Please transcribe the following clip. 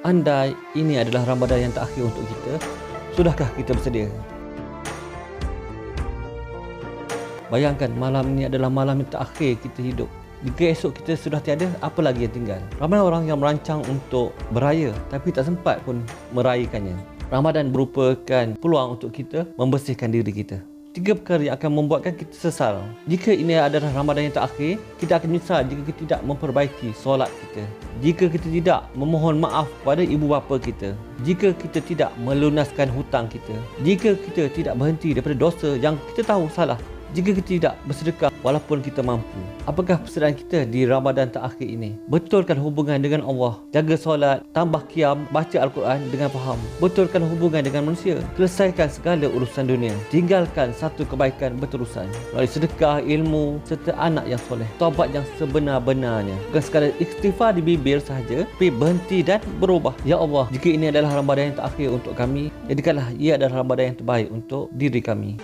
Andai ini adalah Ramadan yang terakhir untuk kita, sudahkah kita bersedia? Bayangkan malam ini adalah malam yang terakhir kita hidup. Jika esok kita sudah tiada, apa lagi yang tinggal? Ramai orang yang merancang untuk beraya tapi tak sempat pun meraihkannya. Ramadan merupakan peluang untuk kita membersihkan diri kita. 3 perkara yang akan membuatkan kita sesal. Jika ini adalah Ramadan yang terakhir, kita akan menyesal jika kita tidak memperbaiki solat kita. Jika kita tidak memohon maaf kepada ibu bapa kita. Jika kita tidak melunaskan hutang kita. Jika kita tidak berhenti daripada dosa yang kita tahu salah. Jika kita tidak bersedekah walaupun kita mampu. Apakah persediaan kita di Ramadan terakhir ini? Betulkan hubungan dengan Allah. Jaga solat, tambah qiyam, baca Al-Quran dengan faham. Betulkan hubungan dengan manusia. Selesaikan segala urusan dunia. Tinggalkan satu kebaikan berterusan. Melalui sedekah, ilmu serta anak yang soleh. Taubat yang sebenar-benarnya. Bukan sekadar istighfar di bibir sahaja, tapi berhenti dan berubah. Ya Allah, jika ini adalah Ramadan yang terakhir untuk kami, jadikanlah ia adalah Ramadan yang terbaik untuk diri kami.